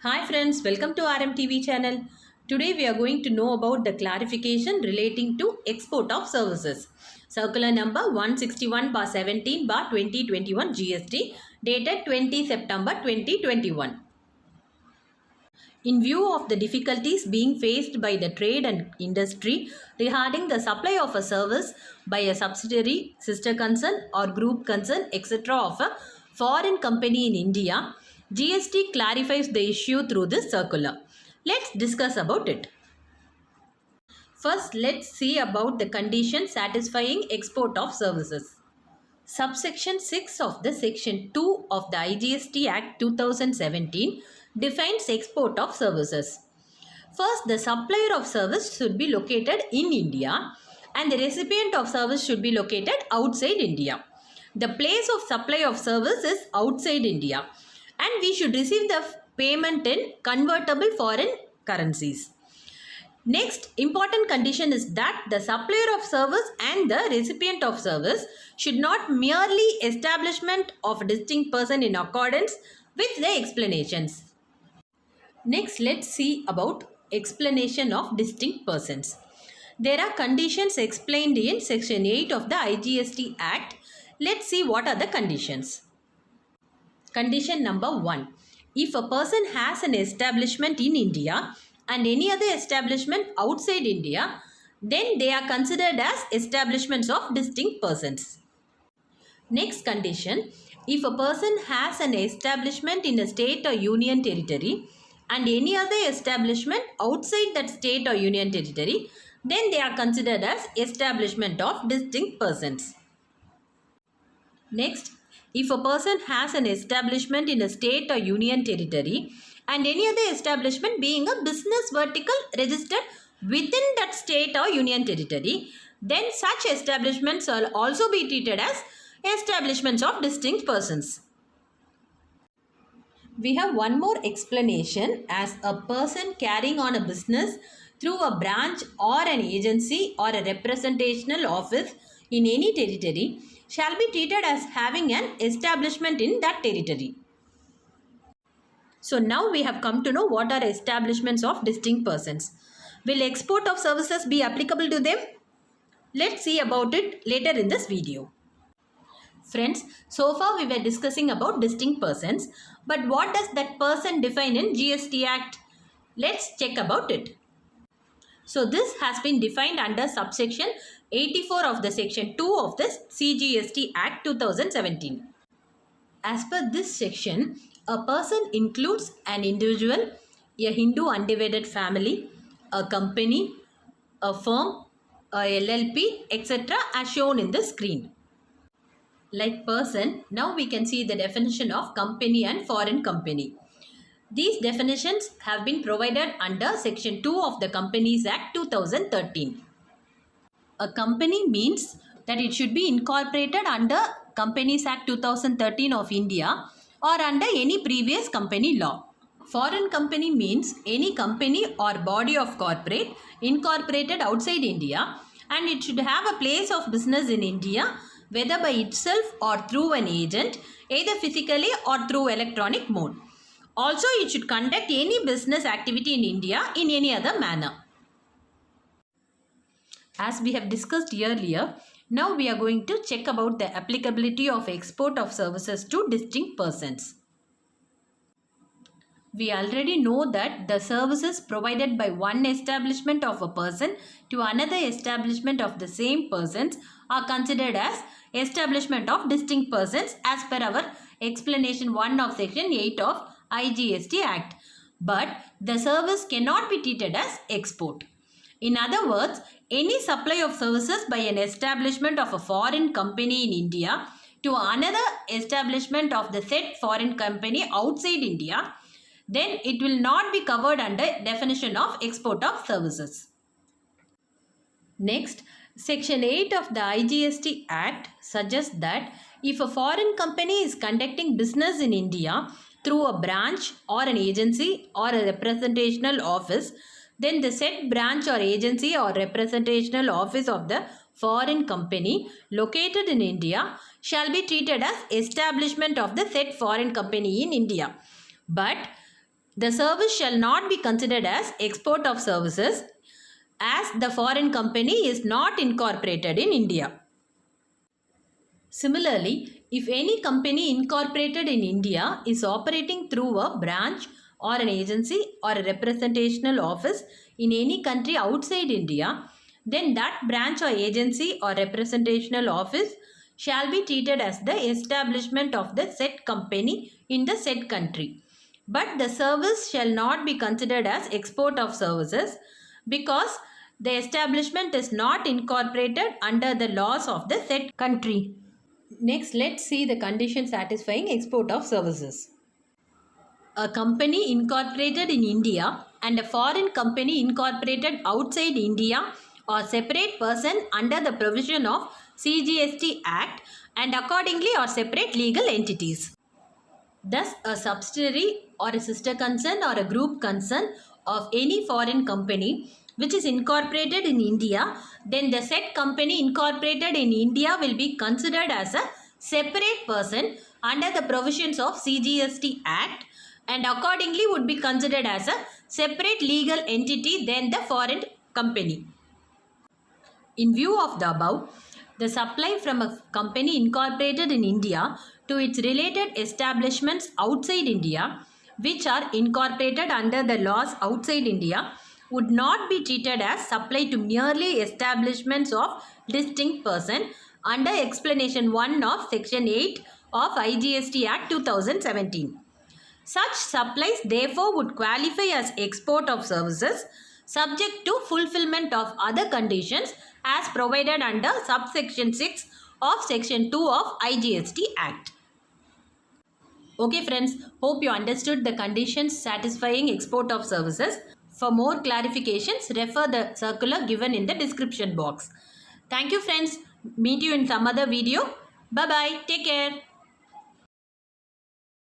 Hi friends, welcome to RMTV channel. Today we are going to know about the clarification relating to export of services. Circular number 161/17/2021 GST dated 20 September 2021. In view of the difficulties being faced by the trade and industry regarding the supply of a service by a subsidiary, sister concern or group concern, etc. of a foreign company in India, GST clarifies the issue through this circular. Let's discuss about it. First, let's see about the conditions satisfying export of services. Subsection 6 of the Section 2 of the IGST Act 2017 defines export of services. First, the supplier of service should be located in India and the recipient of service should be located outside India. The place of supply of service is outside India and we should receive the payment in convertible foreign currencies. Next important condition is that the supplier of service and the recipient of service should not merely establishment of a distinct person in accordance with the explanations. Next, let's see about explanation of distinct persons. There are conditions explained in section 8 of the IGST Act. Let's see what are the conditions. Condition number 1. If a person has an establishment in India and any other establishment outside India, then they are considered as establishments of distinct persons. Next condition, if a person has an establishment in a state or union territory and any other establishment outside that state or union territory, then they are considered as establishment of distinct persons. Next, if a person has an establishment in a state or union territory and any other establishment being a business vertical registered within that state or union territory, then such establishments will also be treated as establishments of distinct persons. We have one more explanation as a person carrying on a business through a branch or an agency or a representational office in any territory shall be treated as having an establishment in that territory. So now we have come to know what are establishments of distinct persons. Will export of services be applicable to them? Let's see about it later in this video. Friends, so far we were discussing about distinct persons, but what does that person define in GST Act? Let's check about it. So this has been defined under subsection 84 of the section 2 of the CGST Act 2017. As per this section, a person includes an individual, a Hindu undivided family, a company, a firm, a LLP, etc. as shown in the screen. Like person, now we can see the definition of company and foreign company. These definitions have been provided under section 2 of the Companies Act 2013. A company means that it should be incorporated under Companies Act 2013 of India or under any previous company law. Foreign company means any company or body of corporate incorporated outside India and it should have a place of business in India whether by itself or through an agent, either physically or through electronic mode. Also, it should conduct any business activity in India in any other manner. As we have discussed earlier, now we are going to check about the applicability of export of services to distinct persons. We already know that the services provided by one establishment of a person to another establishment of the same persons are considered as establishment of distinct persons as per our explanation 1 of section 8 of IGST Act. But the service cannot be treated as export. In other words, any supply of services by an establishment of a foreign company in India to another establishment of the said foreign company outside India, then it will not be covered under definition of export of services. Next, Section 8 of the IGST Act suggests that if a foreign company is conducting business in India through a branch or an agency or a representational office, then the said branch or agency or representational office of the foreign company located in India shall be treated as establishment of the said foreign company in India. But The service shall not be considered as export of services as the foreign company is not incorporated in India. Similarly, if any company incorporated in India is operating through a branch or an agency or a representational office in any country outside India, then that branch or agency or representational office shall be treated as the establishment of the said company in the said country. But the service shall not be considered as export of services because the establishment is not incorporated under the laws of the said country. Next, let's see the condition satisfying export of services. A company incorporated in India and a foreign company incorporated outside India are separate person under the provision of CGST Act and accordingly are separate legal entities. Thus, a subsidiary or a sister concern or a group concern of any foreign company which is incorporated in India, then the said company incorporated in India will be considered as a separate person under the provisions of CGST Act and accordingly would be considered as a separate legal entity than the foreign company. In view of the above, the supply from a company incorporated in India to its related establishments outside India, which are incorporated under the laws outside India, would not be treated as supply to merely establishments of distinct person under explanation 1 of section 8 of IGST Act 2017. Such supplies therefore would qualify as export of services subject to fulfillment of other conditions as provided under subsection 6 of section 2 of IGST Act. Okay friends, hope you understood the conditions satisfying export of services. For more clarifications, refer the circular given in the description box. Thank you friends. Meet you in some other video. Bye bye. Take care.